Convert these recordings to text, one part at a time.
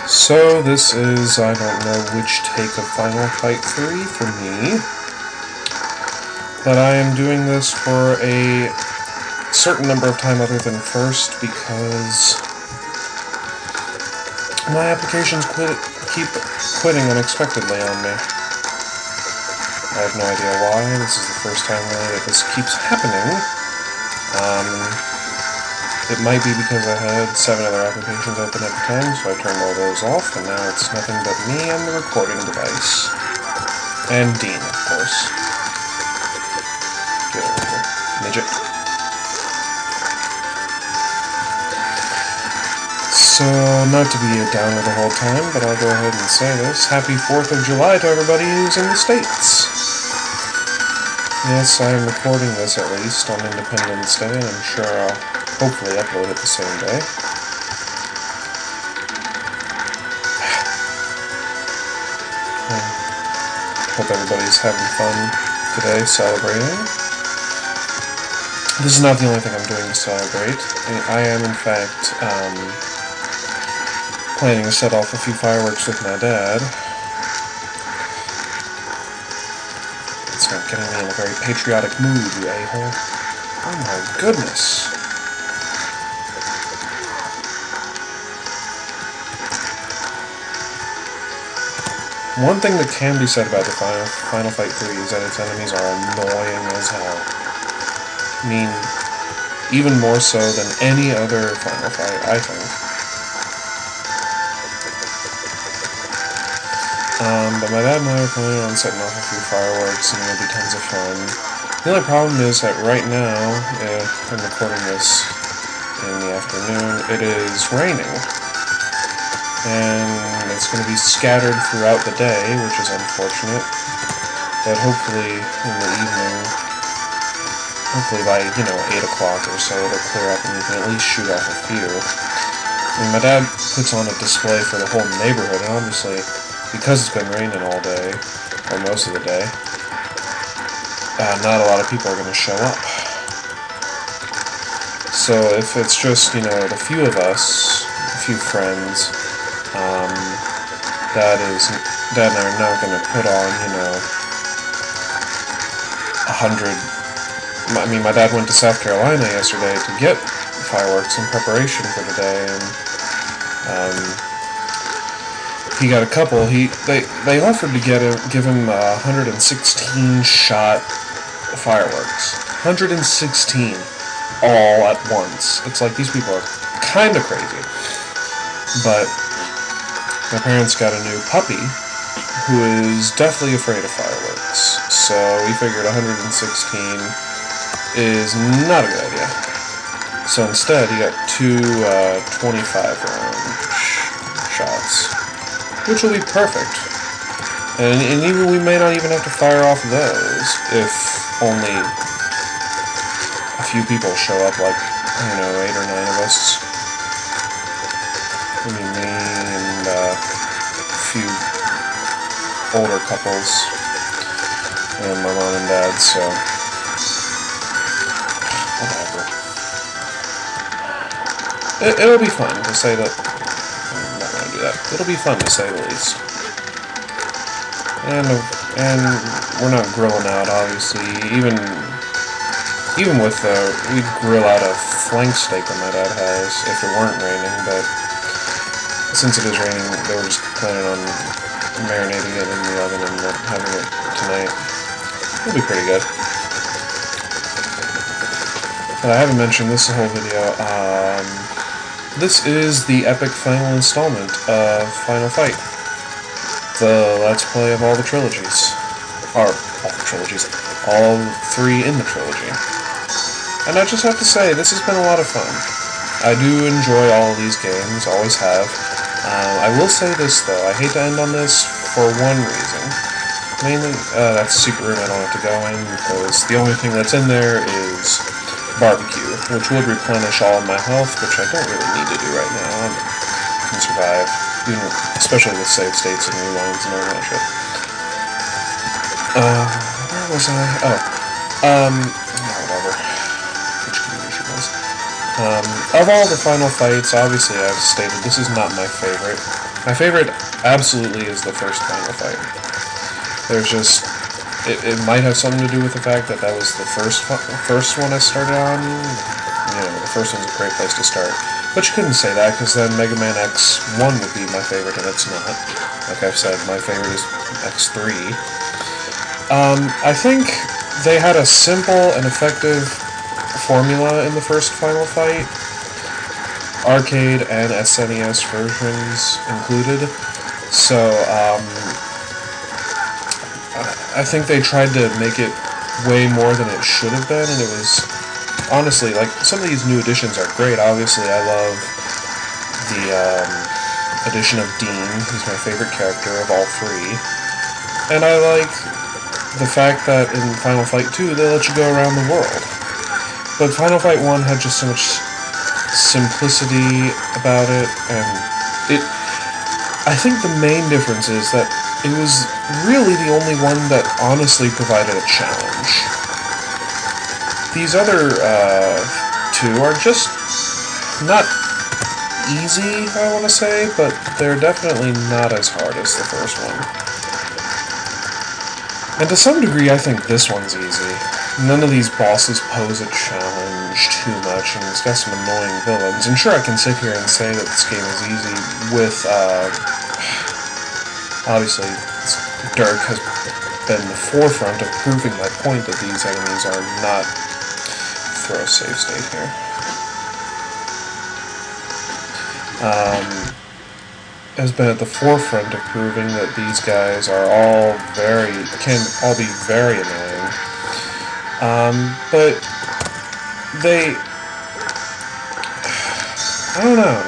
So this is, I don't know which take of Final Fight 3 for me, but I am doing this for a certain number of time other than first because my applications keep quitting unexpectedly on me. I have no idea why. This is the first time really that this keeps happening. It might be because I had 7 other applications open at the time, so I turned all those off, and now it's nothing but me and the recording device. And Dean, of course. Get over here, midget. So, not to be a downer the whole time, but I'll go ahead and say this. Happy 4th of July to everybody who's in the States! Yes, I am recording this at least on Independence Day, and I'm sure I'll hopefully upload it the same day. Hope everybody's having fun today, celebrating. This is not the only thing I'm doing to celebrate. I am, in fact, planning to set off a few fireworks with my dad. It's not getting me in a very patriotic mood, you a-hole. Oh my goodness. One thing that can be said about the Final Fight 3 is that its enemies are annoying as hell. I mean, even more so than any other Final Fight, I think. But my dad and I are planning on setting off a few fireworks, and it'll be tons of fun. The only problem is that right now, I'm recording this in the afternoon, it is raining. And it's going to be scattered throughout the day, which is unfortunate. But hopefully in the evening, hopefully by, 8 o'clock or so, it'll clear up and we can at least shoot off a few. I mean, my dad puts on a display for the whole neighborhood, and obviously, because it's been raining all day, or most of the day, not a lot of people are going to show up. So if it's just, the few of us, a few friends, Dad and I are not going to put on, 100... I mean, my dad went to South Carolina yesterday to get fireworks in preparation for the day, and, he got a couple. They offered to give him 116 shot fireworks. 116 all at once. It's like these people are kind of crazy. But my parents got a new puppy who is deathly afraid of fireworks. So we figured 116 is not a good idea. So instead, he got two 25-round shots, which will be perfect. And even we may not even have to fire off those if only a few people show up, like, 8 or 9 of us. I mean, me and a few older couples, and my mom and dad, so whatever. It'll be fun, to say that. I'm not going to do that. It'll be fun, to say the least. And we're not grilling out, obviously. Even with we'd grill out a flank steak that my dad has if it weren't raining, but since it is raining, they were just planning on marinating it in the oven and having it tonight. It'll be pretty good. But I haven't mentioned this whole video. This is the epic final installment of Final Fight. The Let's Play of all the trilogies. Or, all the trilogies. All 3 in the trilogy. And I just have to say, this has been a lot of fun. I do enjoy all of these games, always have. I will say this, though. I hate to end on this for one reason. Mainly, that's a secret room I don't have to go in, because the only thing that's in there is barbecue, which would replenish all of my health, which I don't really need to do right now. I can survive, especially with save states and rewinds and all that shit. Where was I? Whatever. Which community was? Of all the Final Fights, obviously I've stated this is not my favorite. My favorite absolutely is the first final fight. There's just... It might have something to do with the fact that that was the first one I started on. You know, the first one's a great place to start. But you couldn't say that, because then Mega Man X1 would be my favorite, and it's not. Like I've said, my favorite is X3. I think they had a simple and effective formula in the first final fight. Arcade and SNES versions included. So, I think they tried to make it way more than it should have been, and it was, honestly, like, some of these new additions are great. Obviously, I love the addition of Dean. He's my favorite character of all three. And I like the fact that in Final Fight 2, they let you go around the world. But Final Fight 1 had just so much simplicity about it, and I think the main difference is that it was really the only one that honestly provided a challenge. These other two are just not easy, I want to say, but they're definitely not as hard as the first one. And to some degree, I think this one's easy. None of these bosses pose a challenge too much, and it's got some annoying villains. And sure, I can sit here and say that this game is easy with, obviously, Dirk has been the forefront of proving my point that these enemies are not... Throw a save state here. Has been at the forefront of proving that these guys are all can all be very annoying. But they... I don't know.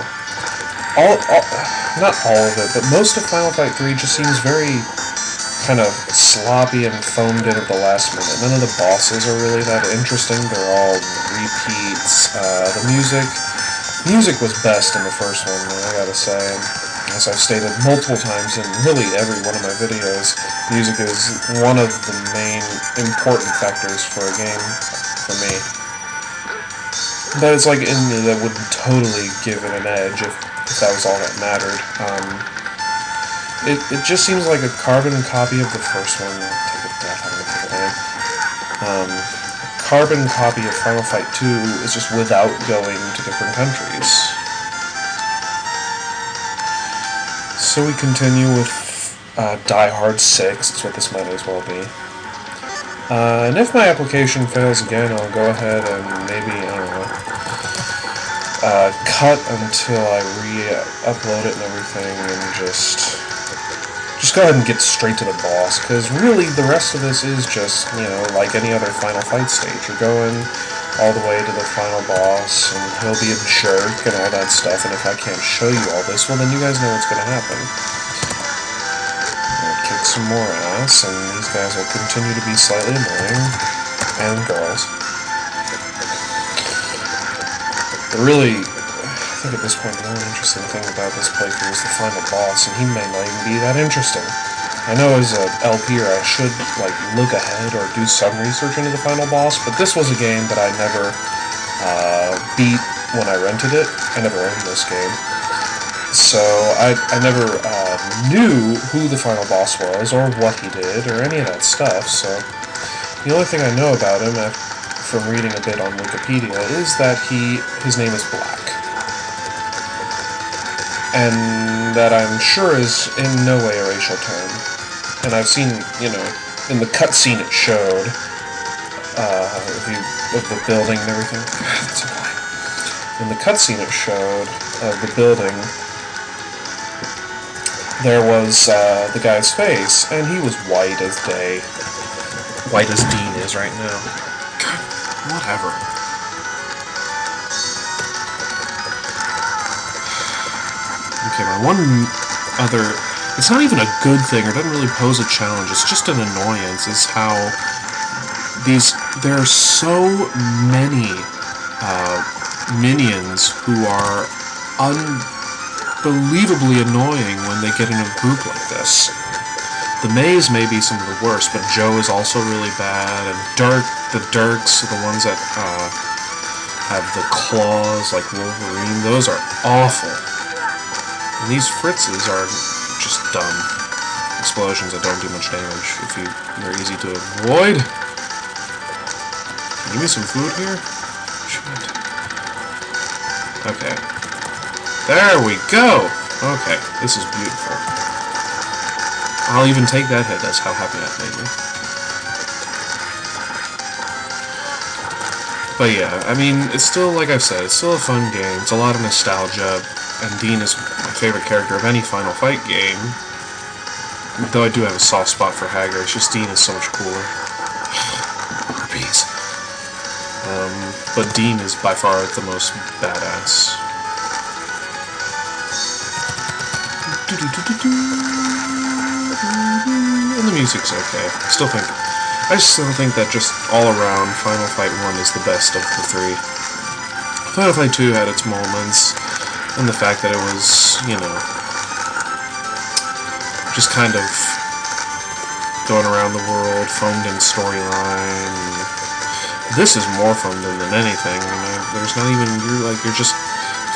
Not all of it, but most of Final Fight 3 just seems very kind of sloppy and foamed in at the last minute. None of the bosses are really that interesting. They're all repeats. The music was best in the first one, I gotta say. And as I've stated multiple times in really every one of my videos, music is one of the main important factors for a game, for me. But it's like, that would totally give it an edge if that was all that mattered. It just seems like a carbon copy of the first one. Take a breath, I'm gonna take a minute. Carbon copy of Final Fight 2 is just without going to different countries. So we continue with Die Hard 6, that's what this might as well be. And if my application fails again, I'll go ahead and maybe, I don't know, cut until I re-upload it and everything, and just go ahead and get straight to the boss, because really the rest of this is just, you know, like any other Final Fight stage. You're going all the way to the final boss, and he'll be a jerk and all that stuff, and if I can't show you all this, well then you guys know what's going to happen. I'll kick some more ass, and these guys will continue to be slightly annoying, and girls. But really, I think at this point the only interesting thing about this playthrough is the final boss, and he may not even be that interesting. I know as an LPer I should, like, look ahead or do some research into the final boss, but this was a game that I never beat when I rented it. I never owned this game. So I never knew who the final boss was, or what he did, or any of that stuff, so the only thing I know about him from reading a bit on Wikipedia is that his name is Black. And that I'm sure is in no way a racial term. And I've seen, you know, in the cutscene it showed, of the building and everything. That's a lie. In the cutscene it showed of the building, there was the guy's face, and he was white as day. White as Dean is right now. God, whatever. Okay, my one other... It's not even a good thing, or doesn't really pose a challenge, it's just an annoyance, is how there are so many minions who are unbelievably annoying when they get in a group like this. The Maze may be some of the worst, but Joe is also really bad, and the Dirks, the ones that have the claws like Wolverine, those are awful. And these fritzes are just dumb explosions that don't do much damage if they're easy to avoid. Give me some food here? Shit. Okay. There we go! Okay, this is beautiful. I'll even take that hit, that's how happy that made me. But yeah, I mean, it's still, like I've said, it's still a fun game. It's a lot of nostalgia, and Dean is my favorite character of any Final Fight game. Though I do have a soft spot for Hager, it's just Dean is so much cooler. Herpes. But Dean is by far the most badass. And the music's okay. I still think that just all around, Final Fight 1 is the best of the three. Final Fight 2 had its moments, and the fact that it was, you know, just kind of going around the world, phoned in storyline. This is more phoned in than anything. You know, there's not even, you're just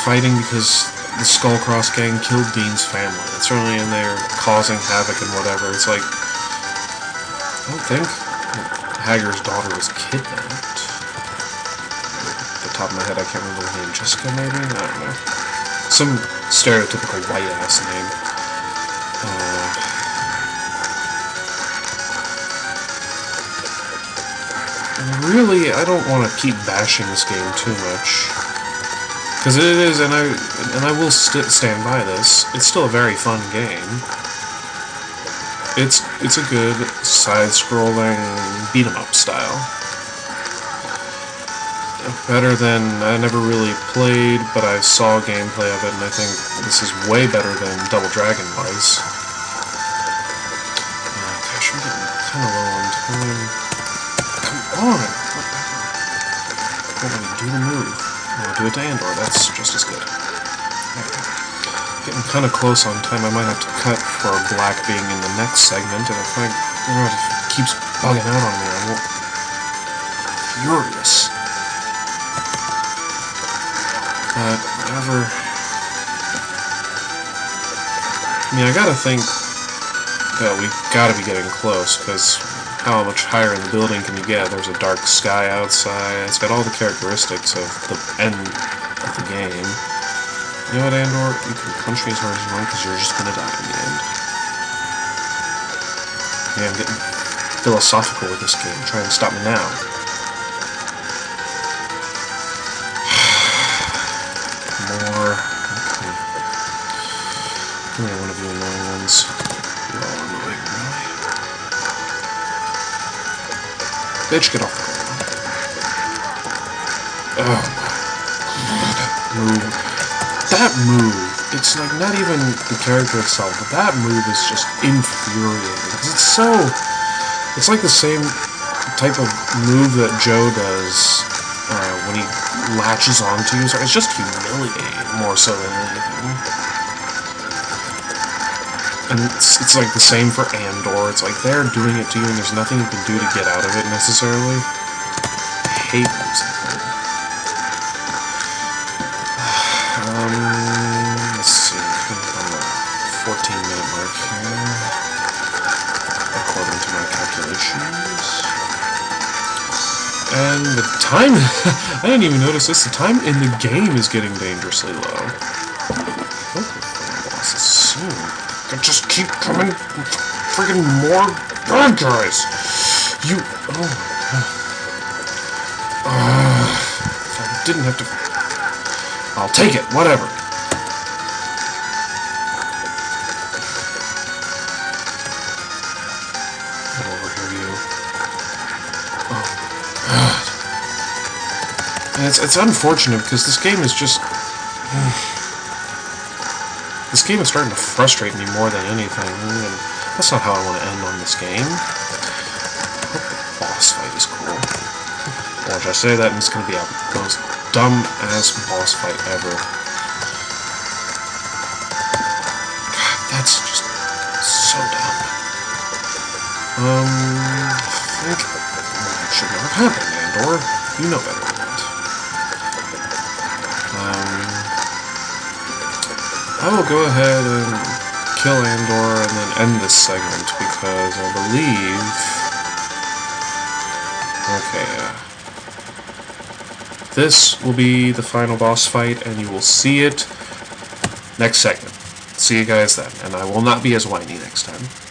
fighting because the Skullcross gang killed Dean's family. It's really in there causing havoc and whatever. It's like, I don't think Hager's daughter was kidnapped. Off the top of my head, I can't remember her name. Jessica, maybe? I don't know. Some stereotypical white-ass name. Really, I don't want to keep bashing this game too much. Because it is, and I will stand by this, it's still a very fun game. It's a good side-scrolling beat-em-up style. Better than, I never really played, but I saw gameplay of it, and I think this is way better than Double Dragon was. Gosh, I'm getting kind of low on time. Come on! What do we do the move? No, do it to Andor, that's just as good. Getting kind of close on time, I might have to cut for Black being in the next segment, and if it keeps bugging out on me, I'm furious. But, whatever. I mean, I gotta think that we gotta be getting close, because how much higher in the building can you get? There's a dark sky outside, it's got all the characteristics of the end of the game. You know what, Andor? You can punch me as hard as you want, because you're just gonna die in the end. Yeah, I'm getting philosophical with this game. Try and stop me now. More. Okay. Give me one of you annoying ones. You're all annoying, really. Bitch, get off the ground. Oh my god. Move. That move, it's like not even the character itself, but that move is just infuriating. Because it's like the same type of move that Joe does when he latches onto you. It's just humiliating, more so than anything. And it's like the same for Andor. It's like they're doing it to you and there's nothing you can do to get out of it necessarily. I hate moves like that. Let's see. I'm on the 14-minute mark here, according to my calculations. And the time, I didn't even notice this, the time in the game is getting dangerously low. Hope the bosses soon. They just keep coming, friggin' more bad guys. You, oh my god. If I didn't have to, I'll take it, whatever. Get over here, you. Oh god. And it's unfortunate because this game is just... This game is starting to frustrate me more than anything, and that's not how I want to end on this game. I hope the boss fight is cool. Watch, I say that and it's going to be the most dumb-ass boss fight ever. God, that's just so dumb. I think that should not have happened, Andor. You know better than that. I will go ahead and kill Andor and then end this segment because I believe... Okay, this will be the final boss fight, and you will see it next segment. See you guys then, and I will not be as whiny next time.